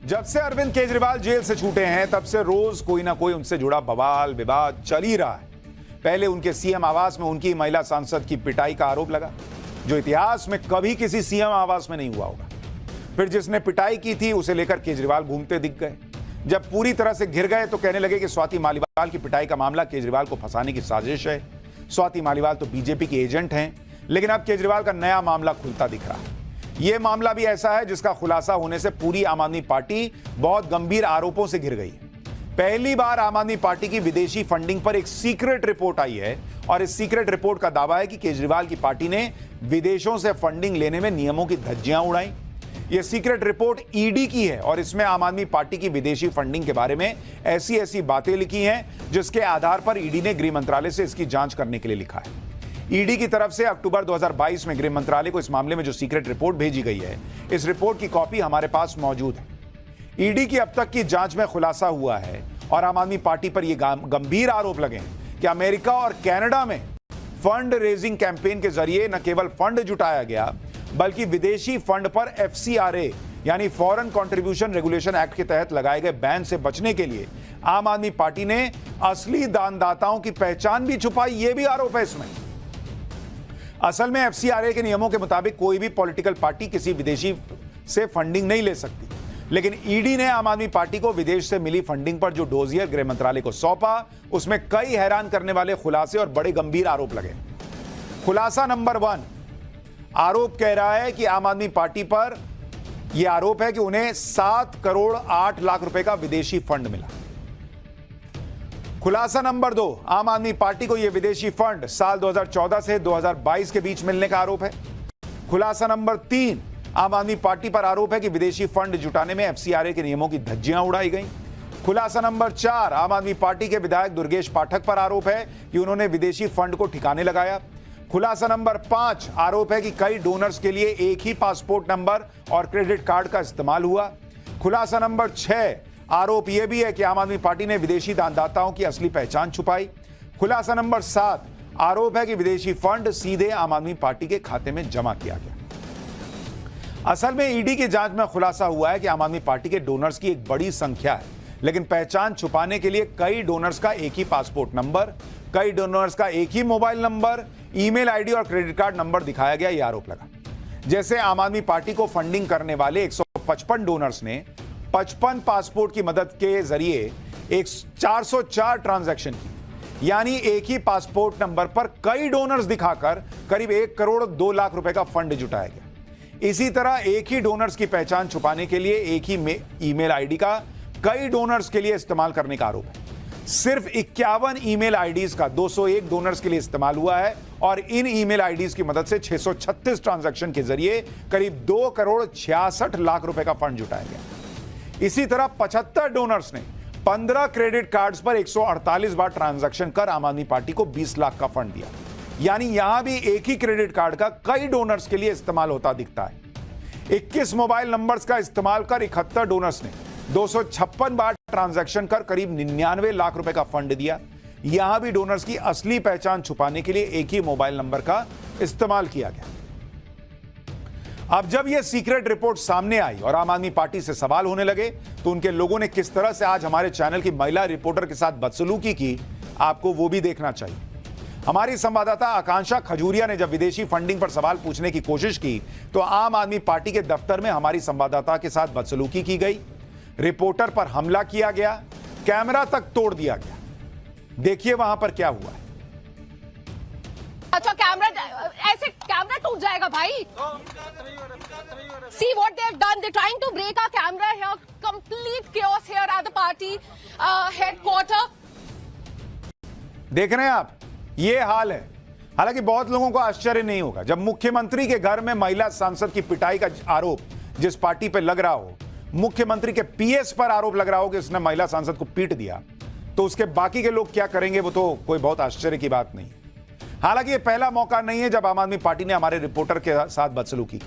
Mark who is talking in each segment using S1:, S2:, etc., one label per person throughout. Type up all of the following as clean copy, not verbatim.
S1: जब से अरविंद केजरीवाल जेल से छूटे हैं तब से रोज कोई ना कोई उनसे जुड़ा बवाल विवाद चल ही रहा है। पहले उनके सीएम आवास में उनकी महिला सांसद की पिटाई का आरोप लगा, जो इतिहास में कभी किसी सीएम आवास में नहीं हुआ होगा। फिर जिसने पिटाई की थी उसे लेकर केजरीवाल घूमते दिख गए। जब पूरी तरह से घिर गए तो कहने लगे कि स्वाति मालीवाल की पिटाई का मामला केजरीवाल को फंसाने की साजिश है। स्वाति मालीवाल तो बीजेपी की एजेंट हैं, लेकिन अब केजरीवाल का नया मामला खुलता दिख रहा है। यह मामला भी ऐसा है जिसका खुलासा होने से पूरी आम आदमी पार्टी बहुत गंभीर आरोपों से घिर गई है। पहली बार आम आदमी पार्टी की विदेशी फंडिंग पर एक सीक्रेट रिपोर्ट आई है और इस सीक्रेट रिपोर्ट का दावा है कि केजरीवाल की पार्टी ने विदेशों से फंडिंग लेने में नियमों की धज्जियां उड़ाई। यह सीक्रेट रिपोर्ट ईडी की है और इसमें आम आदमी पार्टी की विदेशी फंडिंग के बारे में ऐसी ऐसी बातें लिखी हैं जिसके आधार पर ईडी ने गृह मंत्रालय से इसकी जांच करने के लिए लिखा है। ईडी की तरफ से अक्टूबर 2022 में गृह मंत्रालय को इस मामले में जो सीक्रेट रिपोर्ट भेजी गई है, इस रिपोर्ट की कॉपी हमारे पास मौजूद है। ईडी की अब तक की जांच में खुलासा हुआ है और आम आदमी पार्टी पर यह गंभीर आरोप लगे हैं कि अमेरिका और कनाडा में फंड रेजिंग कैंपेन के जरिए न केवल फंड जुटाया गया बल्कि विदेशी फंड पर एफसीआरए यानी फॉरेन कंट्रीब्यूशन रेगुलेशन एक्ट के तहत लगाए गए बैन से बचने के लिए आम आदमी पार्टी ने असली दानदाताओं की पहचान भी छुपाई। यह भी आरोप है इसमें। असल में एफसीआरए के नियमों के मुताबिक कोई भी पॉलिटिकल पार्टी किसी विदेशी से फंडिंग नहीं ले सकती, लेकिन ईडी ने आम आदमी पार्टी को विदेश से मिली फंडिंग पर जो डोजियर गृह मंत्रालय को सौंपा, उसमें कई हैरान करने वाले खुलासे और बड़े गंभीर आरोप लगे। खुलासा नंबर 1, आरोप कह रहा है कि आम आदमी पार्टी पर यह आरोप है कि उन्हें 7 करोड़ 8 लाख रुपए का विदेशी फंड मिला। खुलासा नंबर 2, आम आदमी पार्टी को यह विदेशी फंड साल 2014 से 2022 के बीच मिलने का आरोप है। खुलासा नंबर 3, आम आदमी पार्टी पर आरोप है कि विदेशी फंड जुटाने में एफसीआरए के नियमों की धज्जियां उड़ाई गईं। खुलासा नंबर 4, आम आदमी पार्टी के विधायक दुर्गेश पाठक पर आरोप है कि उन्होंने विदेशी फंड को ठिकाने लगाया। खुलासा नंबर 5, आरोप है कि कई डोनर्स के लिए एक ही पासपोर्ट नंबर और क्रेडिट कार्ड का इस्तेमाल हुआ। खुलासा नंबर 6, आरोप यह भी है कि आम आदमी पार्टी ने विदेशी दानदाताओं की असली पहचान छुपाई। खुलासा नंबर 7, आरोप है कि विदेशी फंड सीधे आम आदमी पार्टी के खाते में जमा किया गया। असल में ईडी की जांच में खुलासा हुआ है कि आम आदमी पार्टी के डोनर्स की एक बड़ी संख्या है, लेकिन पहचान छुपाने के लिए कई डोनर्स का एक ही पासपोर्ट नंबर, कई डोनर्स का एक ही मोबाइल नंबर, ईमेल आईडी और क्रेडिट कार्ड नंबर दिखाया गया, यह आरोप लगा। जैसे आम आदमी पार्टी को फंडिंग करने वाले 155 डोनर्स ने 55 पासपोर्ट की मदद के जरिए 404 ट्रांजैक्शन की, यानी एक ही पासपोर्ट नंबर पर कई डोनर्स दिखाकर करीब 1 करोड़ 2 लाख रुपए का फंड जुटाया गया। इसी तरह एक ही डोनर्स की पहचान छुपाने के लिए एक ही ईमेल आईडी का कई डोनर्स के लिए इस्तेमाल करने का आरोप है। सिर्फ 51 ईमेल आईडीज का 201 डोनर्स के लिए इस्तेमाल हुआ है और इन ईमेल आईडीज की मदद से 636 ट्रांजैक्शन के जरिए करीब 2 करोड़ 66 लाख रुपए का फंड जुटाया गया। इसी तरह 75 डोनर्स ने 15 क्रेडिट कार्ड्स पर 148 बार ट्रांजैक्शन कर आम आदमी पार्टी को 20 लाख का फंड दिया, यानी यहां भी एक ही क्रेडिट कार्ड का कई डोनर्स के लिए इस्तेमाल होता दिखता है। 21 मोबाइल नंबर्स का इस्तेमाल कर 71 डोनर्स ने 256 बार ट्रांजैक्शन कर करीब 99 लाख रुपए का फंड दिया। यहां भी डोनर्स की असली पहचान छुपाने के लिए एक ही मोबाइल नंबर का इस्तेमाल किया गया। अब जब यह सीक्रेट रिपोर्ट सामने आई और आम आदमी पार्टी से सवाल होने लगे तो उनके लोगों ने किस तरह से आज हमारे चैनल की महिला रिपोर्टर के साथ बदसलूकी की, आपको वो भी देखना चाहिए। हमारी संवाददाता आकांक्षा खजूरिया ने जब विदेशी फंडिंग पर सवाल पूछने की कोशिश की तो आम आदमी पार्टी के दफ्तर में हमारी संवाददाता के साथ बदसलूकी की गई, रिपोर्टर पर हमला किया गया, कैमरा तक तोड़ दिया गया। देखिए वहां पर क्या हुआ है।
S2: अच्छा, कैमरा ऐसे कैमरा टूट जाएगा भाई। See what they have done. They're trying to break our camera here. Complete chaos here at the party headquarter.
S1: देख रहे हैं आप, ये हाल है। हालांकि बहुत लोगों को आश्चर्य नहीं होगा जब मुख्यमंत्री के घर में महिला सांसद की पिटाई का आरोप जिस पार्टी पे लग रहा हो, मुख्यमंत्री के पीएस पर आरोप लग रहा हो कि उसने महिला सांसद को पीट दिया, तो उसके बाकी के लोग क्या करेंगे वो तो कोई बहुत आश्चर्य की बात नहीं। हालांकि ये पहला मौका नहीं है जब आम आदमी पार्टी ने हमारे रिपोर्टर के साथ बदसलूकी की।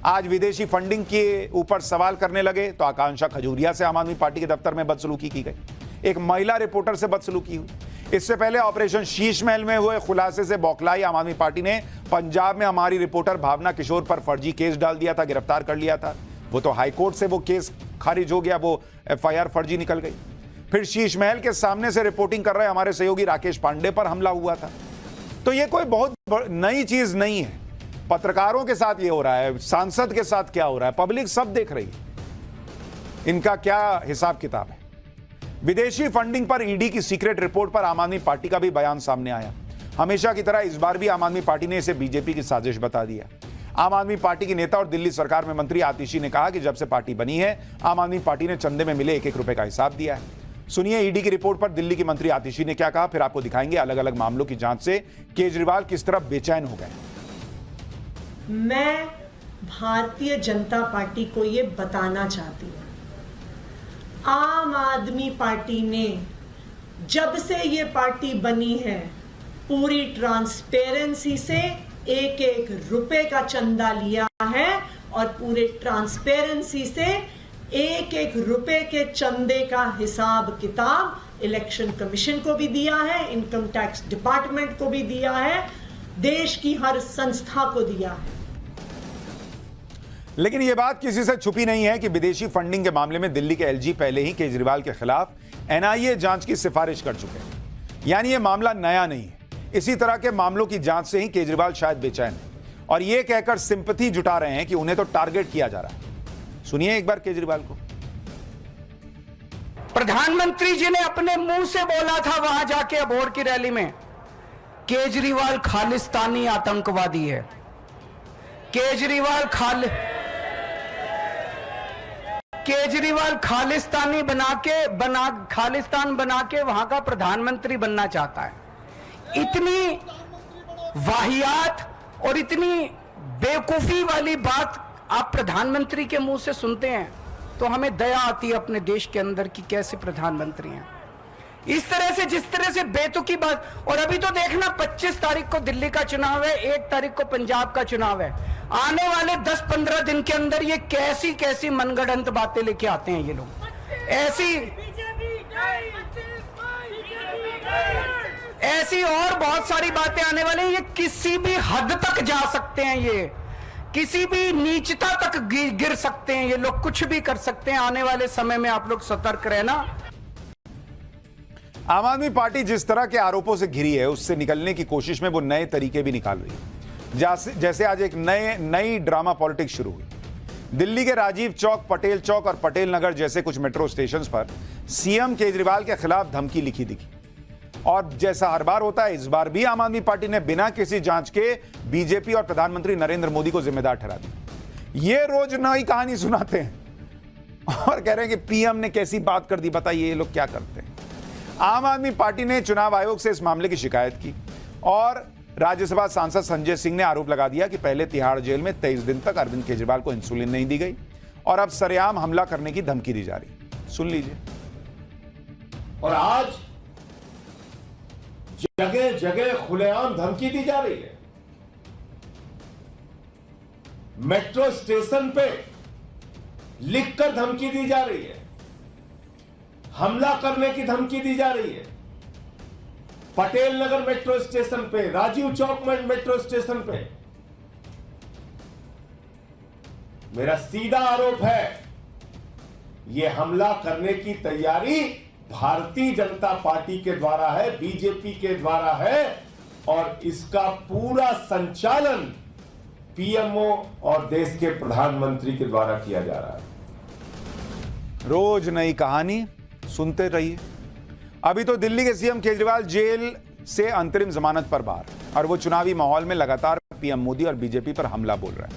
S1: आज विदेशी फंडिंग के ऊपर सवाल करने लगे तो आकांक्षा खजूरिया से आम आदमी पार्टी के दफ्तर में बदसलूकी की गई। एक महिला रिपोर्टर से बदसलूकी हुई। इससे पहले ऑपरेशन शीश महल में हुए खुलासे से बौखलाई आम आदमी पार्टी ने पंजाब में हमारी रिपोर्टर भावना किशोर पर फर्जी केस डाल दिया था, गिरफ्तार कर लिया था। वो तो हाईकोर्ट से वो केस खारिज हो गया, वो FIR फर्जी निकल गई। फिर शीश महल के सामने से रिपोर्टिंग कर रहे हमारे सहयोगी राकेश पांडे पर हमला हुआ था। तो ये कोई बहुत नई चीज नहीं है। पत्रकारों के साथ ये हो रहा है, सांसद के साथ क्या हो रहा है, पब्लिक सब देख रही है इनका क्या हिसाब किताब है। विदेशी फंडिंग पर ईडी की सीक्रेट रिपोर्ट पर आम आदमी पार्टी का भी बयान सामने आया। हमेशा की तरह इस बार भी आम आदमी पार्टी ने इसे बीजेपी की साजिश बता दिया। आम आदमी पार्टी की नेता और दिल्ली सरकार में मंत्री आतिशी ने कहा कि जब से पार्टी बनी है आम आदमी पार्टी ने चंदे में मिले 1-1 रुपए का हिसाब दिया है। सुनिए ईडी की रिपोर्ट पर दिल्ली की मंत्री आतिशी ने क्या कहा, फिर आपको दिखाएंगे अलग अलग मामलों की जांच से केजरीवाल किस तरह बेचैन हो गए।
S3: मैं भारतीय जनता पार्टी को ये बताना चाहती हूँ, आम आदमी पार्टी ने जब से ये पार्टी बनी है पूरी ट्रांसपेरेंसी से 1-1 रुपए का चंदा लिया है और पूरे ट्रांसपेरेंसी से 1-1 रुपए के चंदे का हिसाब किताब इलेक्शन कमीशन को भी दिया है, इनकम टैक्स डिपार्टमेंट को भी दिया है, देश की हर संस्था को दिया है।
S1: लेकिन यह बात किसी से छुपी नहीं है कि विदेशी फंडिंग के मामले में दिल्ली के LG पहले ही केजरीवाल के खिलाफ NIA जांच की सिफारिश कर चुके हैं। यानी यह मामला नया नहीं है। इसी तरह के मामलों की जांच से ही केजरीवाल शायद बेचैन है और यह कहकर सिंपैथी जुटा रहे हैं कि उन्हें तो टारगेट किया जा रहा है। सुनिए एक बार केजरीवाल को।
S4: प्रधानमंत्री जी ने अपने मुंह से बोला था वहां जाके अबोहर की रैली में, केजरीवाल खालिस्तानी आतंकवादी है। केजरीवाल खालिस्तान बना के वहां का प्रधानमंत्री बनना चाहता है। इतनी वाहियात और इतनी बेवकूफी वाली बात आप प्रधानमंत्री के मुंह से सुनते हैं तो हमें दया आती है अपने देश के अंदर कि कैसे प्रधानमंत्री हैं। इस तरह से, जिस तरह से बेतुकी बात। और अभी तो देखना 25 तारीख को दिल्ली का चुनाव है, 1 तारीख को पंजाब का चुनाव है। आने वाले 10-15 दिन के अंदर ये कैसी कैसी मनगढ़ंत बातें लेके आते हैं ये लोग। ऐसी और बहुत सारी बातें आने वाली हैं। ये किसी भी हद तक जा सकते हैं, ये किसी भी नीचता तक गिर सकते हैं, ये लोग कुछ भी कर सकते हैं। आने वाले समय में आप लोग सतर्क रहना।
S1: आम आदमी पार्टी जिस तरह के आरोपों से घिरी है उससे निकलने की कोशिश में वो नए तरीके भी निकाल रही है। जैसे आज एक नई ड्रामा पॉलिटिक्स शुरू हुई। दिल्ली के राजीव चौक, पटेल चौक और पटेल नगर जैसे कुछ मेट्रो स्टेशंस पर सीएम केजरीवाल के खिलाफ धमकी लिखी दिखी। और जैसा हर बार होता है इस बार भी आम आदमी पार्टी ने बिना किसी जांच के बीजेपी और प्रधानमंत्री नरेंद्र मोदी को जिम्मेदार ठहरा दिया। ये रोज नई कहानी सुनाते हैं और कह रहे हैं कि पीएम ने कैसी बात कर दी, बताइए ये लोग क्या करते हैं। आम आदमी पार्टी ने चुनाव आयोग से इस मामले की शिकायत की और राज्यसभा सांसद संजय सिंह ने आरोप लगा दिया कि पहले तिहाड़ जेल में 23 दिन तक अरविंद केजरीवाल को इंसुलिन नहीं दी गई और अब सरेआम हमला करने की धमकी दी जा रही। सुन लीजिए।
S5: और आज जगह जगह खुलेआम धमकी दी जा रही है। मेट्रो स्टेशन पे लिखकर धमकी दी जा रही है, हमला करने की धमकी दी जा रही है। पटेल नगर मेट्रो स्टेशन पे, राजीव चौक मेट्रो स्टेशन पे। मेरा सीधा आरोप है यह हमला करने की तैयारी भारतीय जनता पार्टी के द्वारा है, बीजेपी के द्वारा है और इसका पूरा संचालन पीएमओ और देश के प्रधानमंत्री के द्वारा किया जा रहा है।
S1: रोज नई कहानी सुनते रहिए। अभी तो दिल्ली के सीएम केजरीवाल जेल से अंतरिम जमानत पर बाहर और वो चुनावी माहौल में लगातार पीएम मोदी और बीजेपी पर हमला बोल रहा है।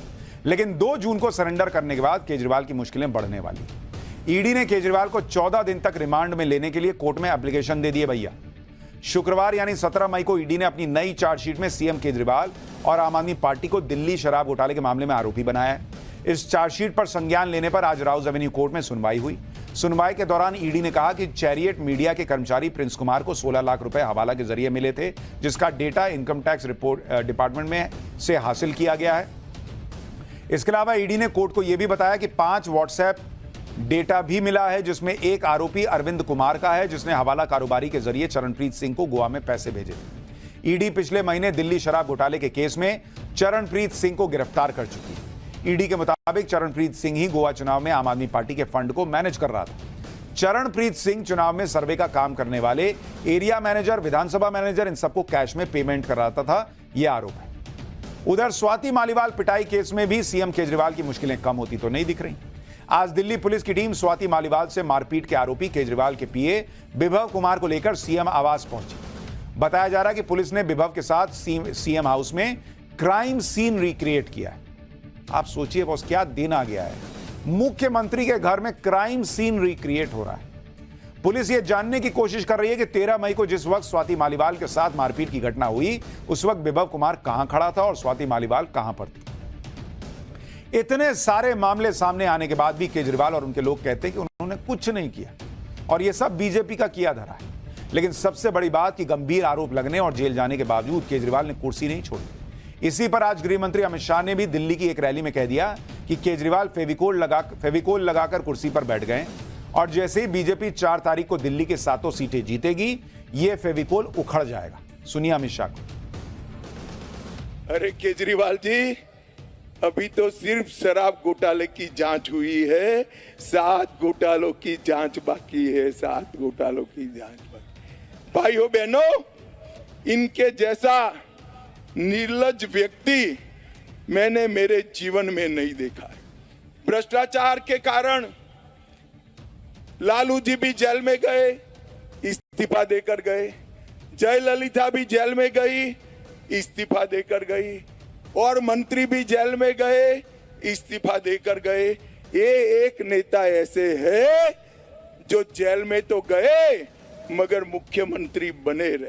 S1: लेकिन 2 जून को सरेंडर करने के बाद केजरीवाल की मुश्किलें बढ़ने वाली। ईडी ने केजरीवाल को 14 दिन तक रिमांड में लेने के लिए कोर्ट में एप्लीकेशन दे दिए भैया। शुक्रवार यानी 17 मई को ईडी ने अपनी नई चार्जशीट में सीएम केजरीवाल और आम आदमी पार्टी को दिल्ली शराब घोटाले के मामले में आरोपी बनाया है। इस चार्जशीट पर संज्ञान लेने पर आज राउज एवेन्यू कोर्ट में सुनवाई हुई। सुनवाई के दौरान ईडी ने कहा कि चैरियट मीडिया के कर्मचारी प्रिंस कुमार को 16 लाख रुपए हवाला के जरिए मिले थे, जिसका डेटा इनकम टैक्स डिपार्टमेंट में से हासिल किया गया है। इसके अलावा ईडी ने कोर्ट को यह भी बताया कि 5 व्हाट्सएप डेटा भी मिला है, जिसमें एक आरोपी अरविंद कुमार का है, जिसने हवाला कारोबारी के जरिए चरणप्रीत सिंह को गोवा में पैसे भेजे थे। ईडी पिछले महीने दिल्ली शराब घोटाले के केस में चरणप्रीत सिंह को गिरफ्तार कर चुकी है। ईडी के मुताबिक चरणप्रीत सिंह ही गोवा चुनाव में आम आदमी पार्टी के फंड को मैनेज कर रहा था। चरणप्रीत सिंह चुनाव में सर्वे का काम करने वाले एरिया मैनेजर, विधानसभा मैनेजर, इन सबको कैश में पेमेंट कराता था, यह आरोप है। उधर स्वाति मालीवाल पिटाई केस में भी सीएम केजरीवाल की मुश्किलें कम होती तो नहीं दिख रही। आज दिल्ली पुलिस की टीम स्वाति मालीवाल से मारपीट के आरोपी केजरीवाल के पीए विभव कुमार को लेकर सीएम आवास पहुंची। बताया जा रहा है कि पुलिस ने विभव के साथ सीएम हाउस में क्राइम सीन रिक्रिएट किया है। आप सोचिए बॉस, क्या दिन आ गया है, मुख्यमंत्री के घर में क्राइम सीन रिक्रिएट हो रहा है। पुलिस यह जानने की कोशिश कर रही है कि 13 मई को जिस वक्त स्वाति मालीवाल के साथ मारपीट की घटना हुई, उस वक्त विभव कुमार कहां खड़ा था और स्वाति मालीवाल कहां पर थी। इतने सारे मामले सामने आने के बाद भी केजरीवाल और उनके लोग कहते हैं कि उन्होंने कुछ नहीं किया और यह सब बीजेपी का किया धरा है। लेकिन सबसे बड़ी बात कि गंभीर आरोप लगने और जेल जाने के बावजूद केजरीवाल ने कुर्सी नहीं छोड़ी। इसी पर आज गृह मंत्री अमित शाह ने भी दिल्ली की एक रैली में कह दिया कि केजरीवाल फेविकोल लगाकर कुर्सी पर बैठ गए और जैसे ही बीजेपी 4 तारीख को दिल्ली की 7 सीटें जीतेगी, ये फेविकोल उखड़ जाएगा। सुनिए अमित शाह को।
S6: अरे केजरीवाल जी, अभी तो सिर्फ शराब घोटाले की जांच हुई है, 7 घोटालों की जांच बाकी है, 7 घोटालों की जांच बाकी। भाइयों बहनों, इनके जैसा निर्लज्ज व्यक्ति मैंने मेरे जीवन में नहीं देखा है। भ्रष्टाचार के कारण लालू जी भी जेल में गए, इस्तीफा देकर गए। जयललिता भी जेल में गई, इस्तीफा देकर गई, और मंत्री भी जेल में गए, इस्तीफा देकर गए। ये एक नेता ऐसे है जो जेल में तो गए मगर मुख्यमंत्री बने रहे।